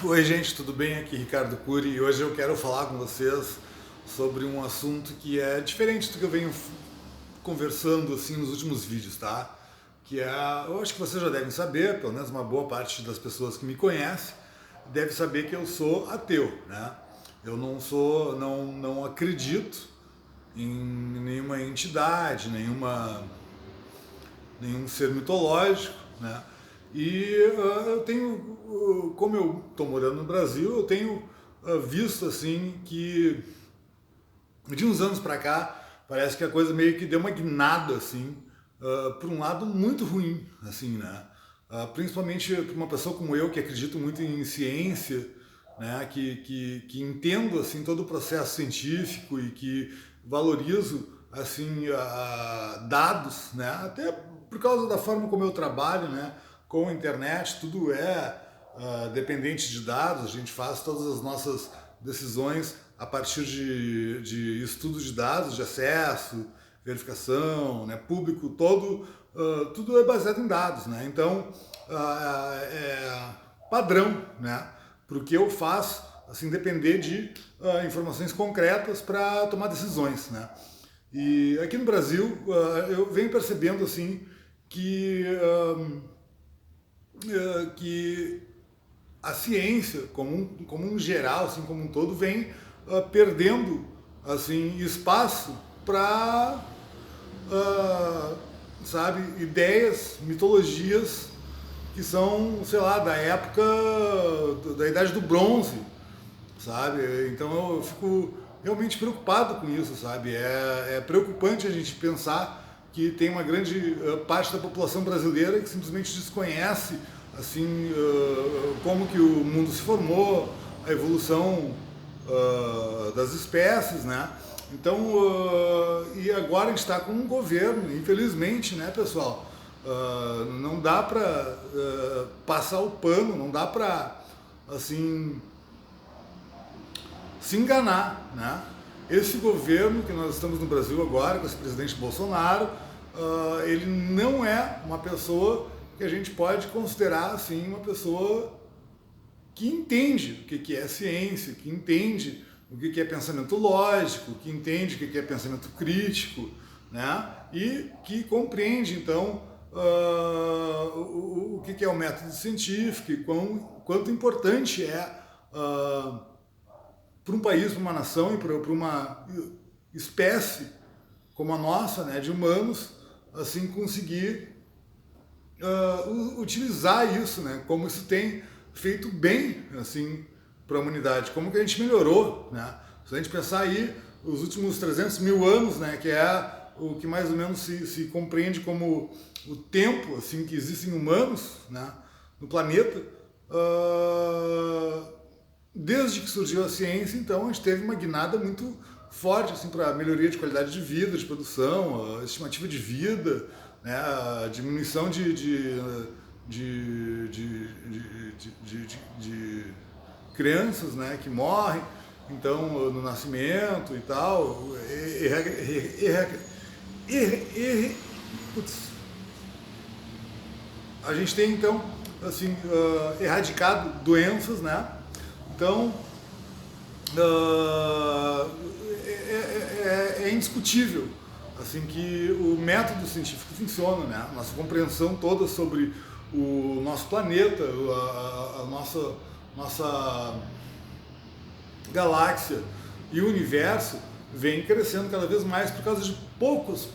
Oi gente, tudo bem? Aqui Ricardo Cury e hoje eu quero falar com vocês sobre um assunto que é diferente do que eu venho conversando assim nos últimos vídeos, tá? Que é, eu acho que vocês já devem saber, pelo menos uma boa parte das pessoas que me conhecem deve saber que eu sou ateu, né? Eu não sou, não acredito em nenhuma entidade, nenhum ser mitológico, né? E eu tenho, como eu estou morando no Brasil, eu tenho visto assim que de uns anos para cá parece que a coisa meio que deu uma guinada assim para um lado muito ruim, assim, né? Principalmente para uma pessoa como eu que acredito muito em ciência, né? Que entendo assim todo o processo científico e que valorizo assim dados, né? Até por causa da forma como eu trabalho, né? Com a internet, tudo é dependente de dados, a gente faz todas as nossas decisões a partir de estudos de dados, de acesso, verificação, né, público, tudo é baseado em dados, né? Então, é padrão, né, para o que eu faço, assim, depender de informações concretas para tomar decisões, né? E aqui no Brasil, eu venho percebendo, assim, que a ciência, como um geral, assim, como um todo, vem perdendo assim, espaço para, sabe, ideias, mitologias que são, sei lá, da época da Idade do Bronze, sabe? Então eu fico realmente preocupado com isso, sabe? É preocupante a gente pensar que tem uma grande parte da população brasileira que simplesmente desconhece assim como que o mundo se formou, a evolução das espécies, né? Então, e agora a gente está com um governo, infelizmente, né, pessoal? Não dá para passar o pano, não dá para assim se enganar, né? Esse governo que nós estamos no Brasil agora, com esse presidente Bolsonaro, ele não é uma pessoa que a gente pode considerar assim uma pessoa que entende o que é ciência, que entende o que é pensamento lógico, que entende o que é pensamento crítico, né? E que compreende então o que é o método científico e quanto importante é para um país, para uma nação e para uma espécie como a nossa, né, de humanos, assim conseguir utilizar isso, né, como isso tem feito bem, assim, para a humanidade, como que a gente melhorou, né? Se a gente pensar aí os últimos 300 mil anos, né, que é o que mais ou menos se compreende como o tempo, assim, que existem humanos, né, no planeta. Desde que surgiu a ciência, então, a gente teve uma guinada muito forte assim, para a melhoria de qualidade de vida, de produção, a estimativa de vida, né, a diminuição de crianças, né, que morrem então, no nascimento e tal. Putz, a gente tem, então, assim, erradicado doenças, né? Então, é indiscutível assim que o método científico funciona, né? A nossa compreensão toda sobre o nosso planeta, a nossa galáxia e o universo vem crescendo cada vez mais por causa de poucas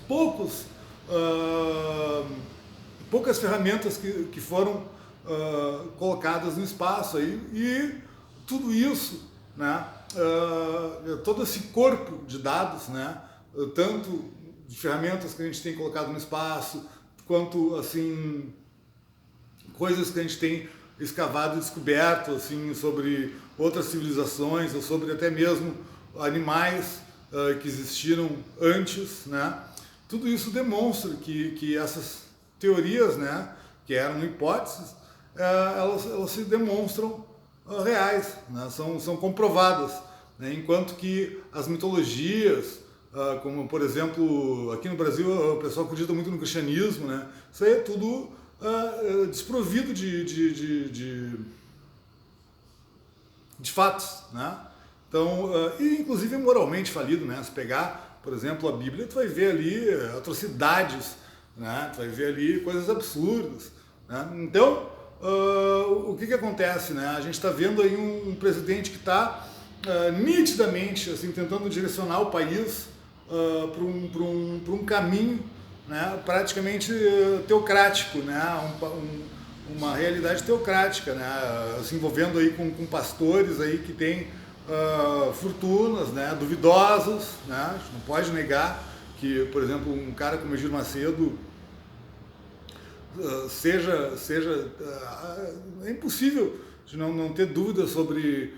ferramentas que foram colocadas no espaço aí, e tudo isso, né, todo esse corpo de dados, né, tanto de ferramentas que a gente tem colocado no espaço, quanto assim coisas que a gente tem escavado e descoberto assim sobre outras civilizações ou sobre até mesmo animais que existiram antes, né? Tudo isso demonstra que essas teorias, né, que eram hipóteses, elas se demonstram reais, né? São comprovadas, né? Enquanto que as mitologias, como por exemplo aqui no Brasil o pessoal acredita muito no cristianismo, né? Isso aí é tudo desprovido de fatos, né? Então, e inclusive moralmente falido, né? Se pegar, por exemplo, a Bíblia, tu vai ver ali atrocidades, né? Tu vai ver ali coisas absurdas, né? Então, o que acontece, né? A gente está vendo aí um presidente que está nitidamente assim, tentando direcionar o país para um caminho, né? Praticamente teocrático, né? Uma realidade teocrática, né? Se envolvendo aí com pastores aí que têm fortunas, né? Duvidosas, né? A gente não pode negar que, por exemplo, um cara como Edir Macedo é impossível de não ter dúvida sobre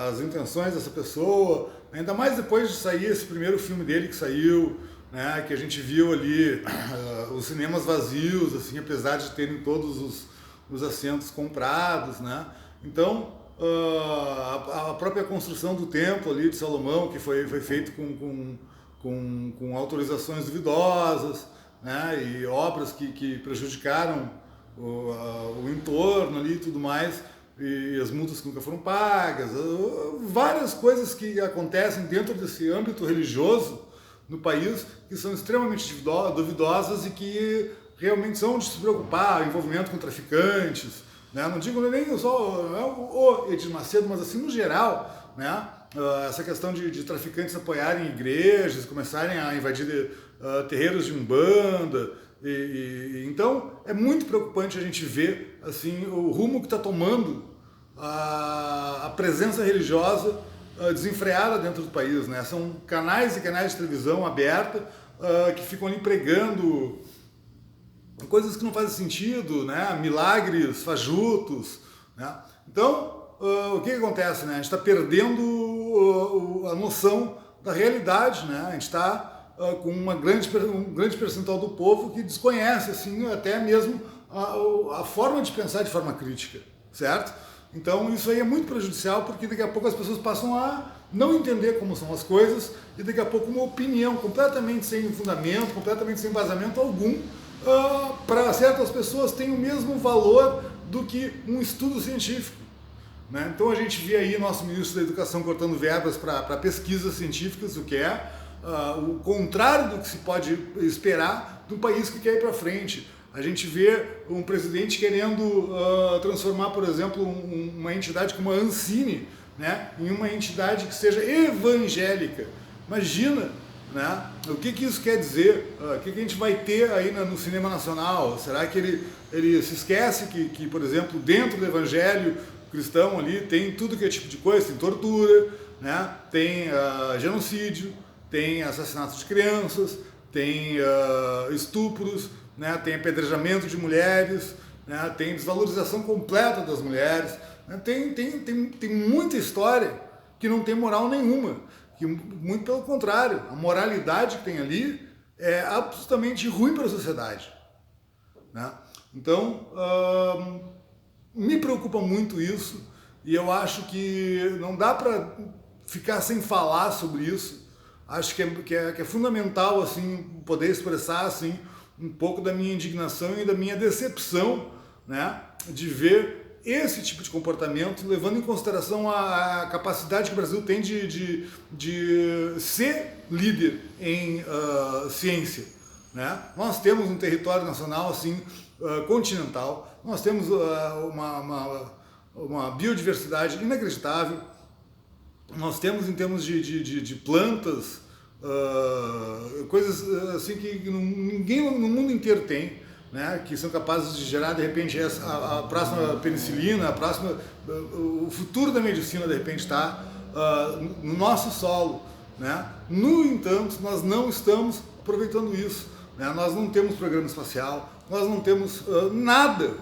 as intenções dessa pessoa, ainda mais depois de sair esse primeiro filme dele que saiu, né, que a gente viu ali os cinemas vazios, assim, apesar de terem todos os assentos comprados, né? Então, a própria construção do templo ali de Salomão, que foi feito com autorizações duvidosas, né, e obras que prejudicaram o entorno ali e tudo mais, e as multas que nunca foram pagas, várias coisas que acontecem dentro desse âmbito religioso no país que são extremamente duvidosas e que realmente são de se preocupar, envolvimento com traficantes, né? Não digo nem só o Edir Macedo, mas assim no geral, né? Essa questão de traficantes apoiarem igrejas, começarem a invadir terreiros de umbanda, então é muito preocupante a gente ver assim o rumo que está tomando a presença religiosa desenfreada dentro do país, né? São canais e canais de televisão aberta que ficam ali pregando coisas que não fazem sentido, né? Milagres fajutos, né? Então, o que acontece, né? A gente está perdendo a noção da realidade, né? A gente está com um grande percentual do povo que desconhece, assim, até mesmo a forma de pensar de forma crítica, certo? Então isso aí é muito prejudicial, porque daqui a pouco as pessoas passam a não entender como são as coisas e daqui a pouco uma opinião completamente sem fundamento, completamente sem embasamento algum, para certas pessoas tem o mesmo valor do que um estudo científico, né? Então a gente vê aí nosso ministro da Educação cortando verbas para pesquisas científicas, o que é o contrário do que se pode esperar de um país que quer ir para frente. A gente vê um presidente querendo transformar, por exemplo, uma entidade como a Ancine, né, em uma entidade que seja evangélica. Imagina, né, o que isso quer dizer, o que a gente vai ter aí no cinema nacional. Será que ele se esquece que, por exemplo, dentro do evangelho cristão ali tem tudo que é tipo de coisa, tem tortura, né, tem genocídio, tem assassinato de crianças, tem estupros, né, tem apedrejamento de mulheres, né, tem desvalorização completa das mulheres, né, tem muita história que não tem moral nenhuma, que muito pelo contrário, a moralidade que tem ali é absolutamente ruim para a sociedade, né? Então, me preocupa muito isso e eu acho que não dá para ficar sem falar sobre isso. Acho que é fundamental assim poder expressar assim um pouco da minha indignação e da minha decepção, né, de ver esse tipo de comportamento, levando em consideração a capacidade que o Brasil tem de ser líder em ciência, né? Nós temos um território nacional assim continental, nós temos uma biodiversidade inacreditável, nós temos em termos de plantas coisas assim que ninguém no mundo inteiro tem, né, que são capazes de gerar de repente a próxima penicilina, o futuro da medicina de repente está no nosso solo, né? No entanto, nós não estamos aproveitando isso, né? Nós não temos programa espacial, nós não temos nada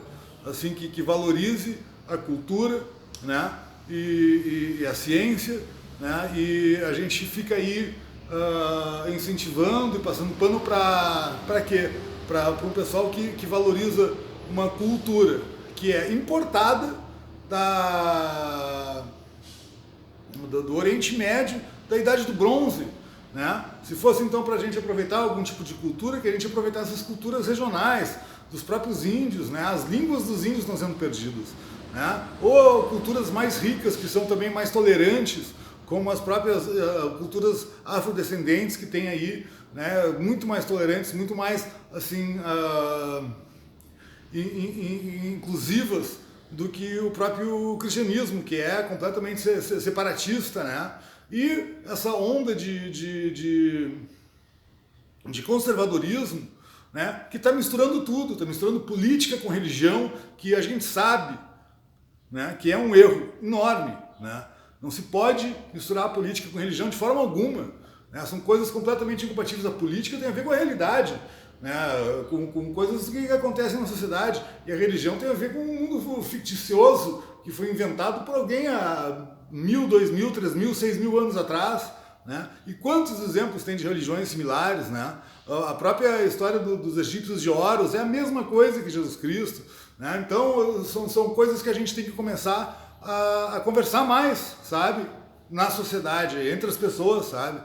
assim que valorize a cultura, né, e a ciência, né? E a gente fica aí incentivando e passando pano para quê? Para um pessoal que valoriza uma cultura que é importada do Oriente Médio, da Idade do Bronze, né? Se fosse então para a gente aproveitar algum tipo de cultura, que a gente aproveitasse as culturas regionais, dos próprios índios, né? As línguas dos índios estão sendo perdidas, né? Ou culturas mais ricas, que são também mais tolerantes, como as próprias culturas afrodescendentes que tem aí, né? Muito mais tolerantes, muito mais assim inclusivas do que o próprio cristianismo, que é completamente separatista, né? E essa onda de conservadorismo, né, que está misturando tudo, está misturando política com religião, que a gente sabe, né, que é um erro enorme, né? Não se pode misturar a política com religião de forma alguma, né? São coisas completamente incompatíveis. A política tem a ver com a realidade, né? com coisas que acontecem na sociedade, e a religião tem a ver com um mundo ficticioso que foi inventado por alguém há 1000, 2000, 3000, 6000 anos atrás, né? E quantos exemplos tem de religiões similares, né? A própria história dos egípcios de Horus é a mesma coisa que Jesus Cristo, né? Então são coisas que a gente tem que começar a conversar mais, sabe? Na sociedade, entre as pessoas, sabe?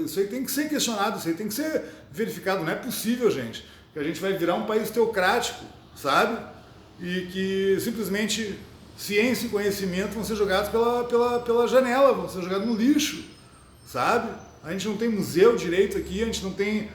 Isso aí tem que ser questionado, isso aí tem que ser verificado. Não é possível, gente, que a gente vai virar um país teocrático, sabe? E que simplesmente ciência e conhecimento vão ser jogados pela janela, vão ser jogados no lixo, sabe? A gente não tem museu direito aqui, a gente não tem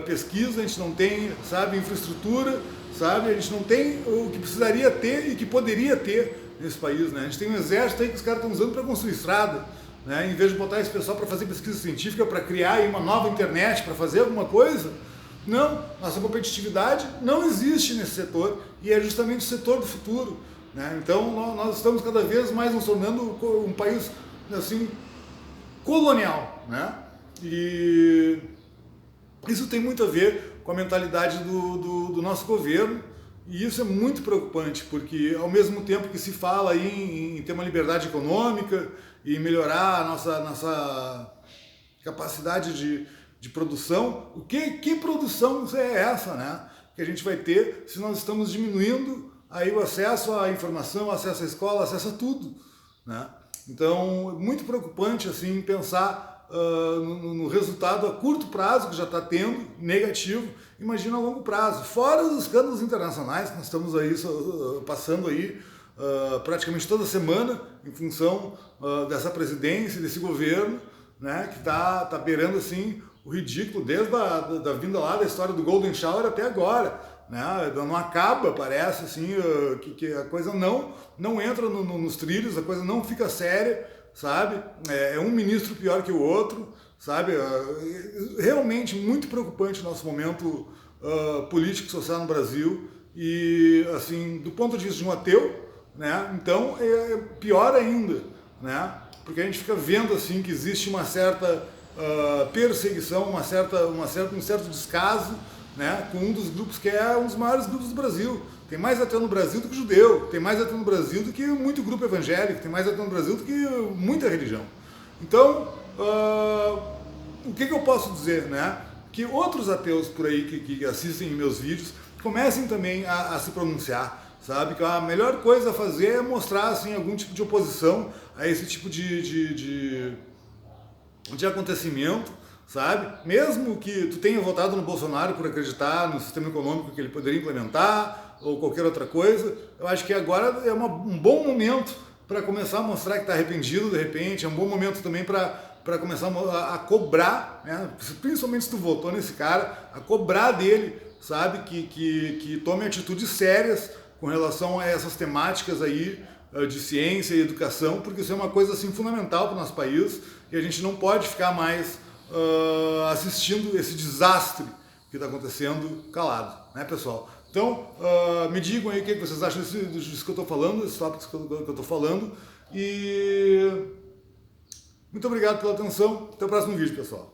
pesquisa, a gente não tem, sabe, infraestrutura, sabe? A gente não tem o que precisaria ter e que poderia ter nesse país, né? A gente tem um exército aí que os caras estão usando para construir estrada, né? Em vez de botar esse pessoal para fazer pesquisa científica, para criar aí uma nova internet, para fazer alguma coisa. Não, nossa competitividade não existe nesse setor, e é justamente o setor do futuro, né? Então nós estamos cada vez mais nos tornando um país assim colonial, né? E isso tem muito a ver com a mentalidade do nosso governo, e isso é muito preocupante, porque ao mesmo tempo que se fala aí em ter uma liberdade econômica e melhorar a nossa capacidade de produção, que produção é essa, né? Que a gente vai ter se nós estamos diminuindo aí o acesso à informação, acesso à escola, acesso a tudo, né? Então, é muito preocupante assim pensar no resultado a curto prazo que já está tendo, negativo, imagina a longo prazo. Fora os escândalos internacionais que nós estamos aí passando aí praticamente toda semana em função dessa presidência, desse governo, né, que está beirando assim o ridículo desde a vinda lá da história do Golden Shower até agora, né? Não acaba, parece assim, que a coisa não entra nos trilhos, a coisa não fica séria, sabe? É um ministro pior que o outro, sabe? Realmente muito preocupante o nosso momento político e social no Brasil, e assim, do ponto de vista de um ateu, né? Então é pior ainda, né? Porque a gente fica vendo assim que existe uma certa perseguição, um certo descaso, né, com um dos grupos que é um dos maiores grupos do Brasil. Tem mais ateu no Brasil do que judeu, tem mais ateu no Brasil do que muito grupo evangélico, tem mais ateu no Brasil do que muita religião. Então, o que eu posso dizer, né? Que outros ateus por aí que assistem meus vídeos comecem também a se pronunciar, sabe? Que a melhor coisa a fazer é mostrar assim, algum tipo de oposição a esse tipo de acontecimento, sabe? Mesmo que tu tenha votado no Bolsonaro por acreditar no sistema econômico que ele poderia implementar ou qualquer outra coisa, eu acho que agora é um bom momento para começar a mostrar que está arrependido de repente, é um bom momento também para começar a cobrar, né? Principalmente se tu votou nesse cara, a cobrar dele, sabe? Que tome atitudes sérias com relação a essas temáticas aí de ciência e educação, porque isso é uma coisa assim fundamental para o nosso país, e a gente não pode ficar mais assistindo esse desastre que está acontecendo calado, né, pessoal? Então, me digam aí o que vocês acham disso que eu estou falando, desses tópicos que eu estou falando, e muito obrigado pela atenção, até o próximo vídeo, pessoal.